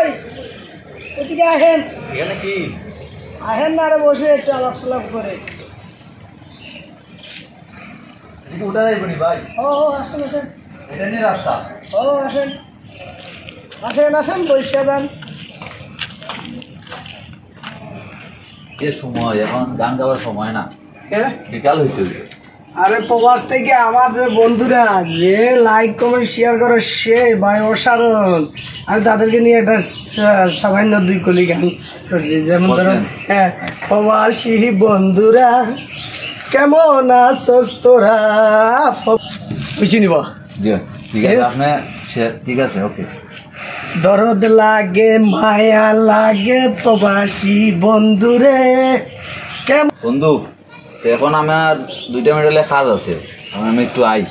কই এদিকে আসেন। এখানে কি আসেন না রে, বসে একটু আলাপ সালাপ করে। উঠা যাইবনি ভাই? ও আসেন আসেন, এটা নিয়ে রাস্তা। ও আসেন আসেন আসেন, বসে যান। যে সময় এখন গান গাওয়ার সময় না, বিকাল হইতে হইবে। আরে প্রবাস থেকে আমার যে বন্ধুরা যে লাইক কমেন্ট শেয়ার করে সে ভাই অসাধারণ। আমি তাদেরকে নিয়ে একটা সামান্য 2 কলি গান করছি, যেমন ধরুন হ্যাঁ, প্রবাসী বন্ধুরা কেমন আছোস তোরা, বুঝি নিব। ঠিক আছে, আপনি ঠিক আছে, ওকে। দরদ লাগে মায়া লাগে প্রবাসী বন্ধুরে কেমন। বন্ধু, তো এখন আমার 2টা মিনিটে কাজ আছে, আমি একটু আই।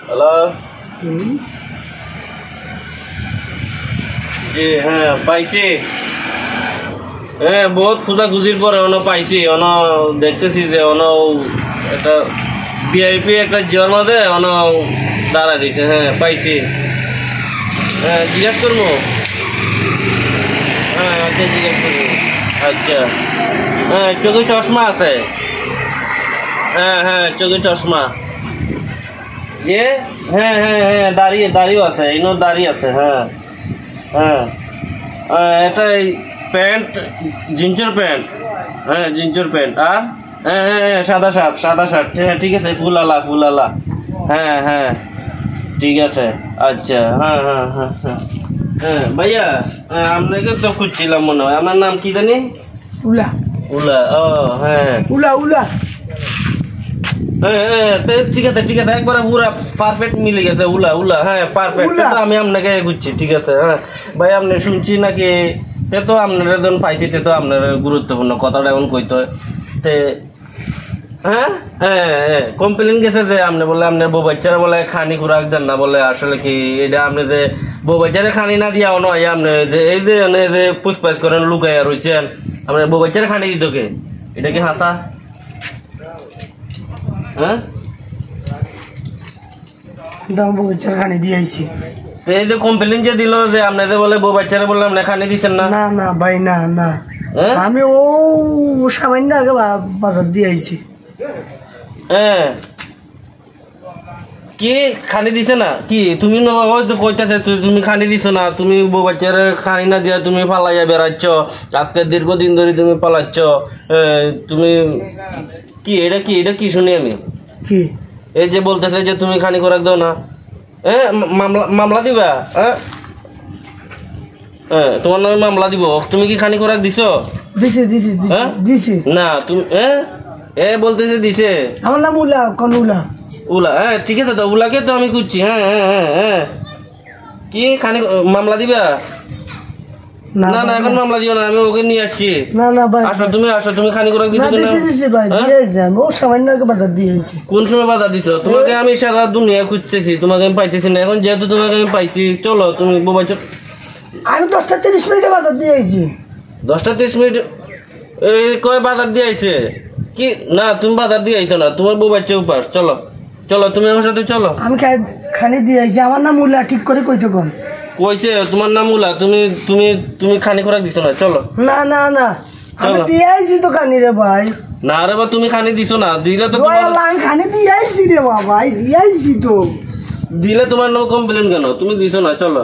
হ্যালো, জি হ্যাঁ পাইছি। হ্যাঁ বহুত খোঁজাখুঁজির পরে পাইছি। দেখতেছি যে একটা ভিআইপি একটা জিওর মাঝে দাঁড়া দিছে। হ্যাঁ পাইছি। হ্যাঁ জিজ্ঞাসা করবো। হ্যাঁ আচ্ছা জিজ্ঞাসা করবো। আচ্ছা হ্যাঁ, চোখে চশমা আছে। হ্যাঁ হ্যাঁ চোখে চশমা। যে হ্যাঁ হ্যাঁ হ্যাঁ দাড়িও আছে, দাড়ি আছে। হ্যাঁ হ্যাঁ এটা প্যান্ট, জিন্সের প্যান্ট। হ্যাঁ জিন্সের প্যান্ট। আর হ্যাঁ হ্যাঁ হ্যাঁ সাদা শার্ট। হ্যাঁ ঠিক আছে, ফুলালা। হ্যাঁ হ্যাঁ ঠিক আছে। আচ্ছা হ্যাঁ হ্যাঁ হ্যাঁ হ্যাঁ হ্যাঁ ভাইয়া, আপনাকে তো খুঁজছিলাম মনে হয়। আমার নাম কি জানি? উলা। ও হ্যাঁ উলা। ঠিক আছে একবার পুরা পারফেক্ট মিলে গেছে। উলা হ্যাঁ পারফেক্ট। আমি আপনাকে খুঁজছি। ঠিক আছে হ্যাঁ ভাই, আপনি শুনছি নাকি? তে তো আপনারা যখন পাইছি তে তো আপনার গুরুত্বপূর্ণ কথাটা এখন কইতে হয়। তে হ্যাঁ হ্যাঁ কমপ্লেন গেছে যে আপনি বলে আপনার বউ বাচ্চারা বলে খানি খুরাক দেন না। বলে আসলে কি এটা আপনি যে বউ বাচ্চারা খানি না দিয়া নয়, আপনি এই যে পুষ্পাস করেন লুকাইয়া রয়েছেন, আপনার বউ বাচ্চারা খানি দিত কে? এটা কি হাতা? হ্যাঁ খানি দিয়েছি। এই যে কমপ্লেন যে দিল যে আপনি যে বলে বউ বাচ্চারা বললাম না খানি দিচ্ছেন না। না ভাই না, আমি ও সামান্য আগে বাজার দিয়ে আইছি। হ্যাঁ কি খানি দিছে না? কি তুমি হয়তো কইতাছে তুমি খানি দিছো না, তুমি বউ বাচ্চার খানি না দিয়া তুমি পালাইয়া বেড়াচ্ছ, আজকে দীর্ঘদিন ধরে তুমি পালাচ্ছ। তুমি কি এটা কি শুনি আমি? কি এই যে বলতেছে যে তুমি খানি করাক দাও না, মামলা দিবা? তোমার নামে মামলা দিব। তুমি কি খানি করাক দিছো? দিছি না তুমি বলতেছে দিছে। আমার নাম উলা। কোন উলা? হ্যাঁ ঠিক আছে তো, উলাকে তো আমি খুঁজছি। হ্যাঁ হ্যাঁ হ্যাঁ হ্যাঁ কি খানি মামলা দিবা? না এখন মামলা দিও না, আমি ওকে নিয়ে আসছি। না ভাই আসো তুমি খানি করে দিছো না? ও সামান্য আগে বাজার দিয়েছি। কোন সময় বাধা দিছো? তোমাকে আমি সারা দুনিয়া খুঁজতেছি, তোমাকে আমি পাইতেছি না। এখন যেহেতু তোমাকে আমি পাইছি, চলো তুমি বাচ্চা। আমি 10টা 30 মিনিটে বাজার দিয়েছি। 10টা 30 মিনিট কয় বাজার দিয়ে আইছে? কি না তুমি বাজার দিয়ে আইছো না, তোমার বউ বাচ্চা উপাস। চলো তুমি আমার সাথে চলো। আমি খানি দিয়েছি। আমার নাম উল্লা, ঠিক করে কইতো কম কইছে তোমার নাম উলা। তুমি খানি খোরাক দিছো না? চলো। না আমি দিয়েছি তো খানি রে ভাই। না রে বা, তুমি খানি দিছো না। দিলে তো আমি খানি দিয়েছি রে ভাই, দিয়েছি তো। দিলে তোমার নাম কমপ্লেন কেন? তুমি দিছো না। চলো।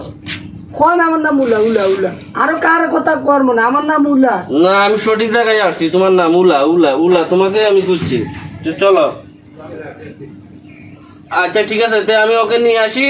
কোন আমার নাম উলা? আরো কার কথা করবো না, আমার নাম উলা। না আমি সঠিক জায়গায় আসছি, তোমার নাম উলা। তোমাকে আমি খুঁজছি। চলো। আচ্ছা ঠিক আছে, আমি ওকে নিয়ে আসি।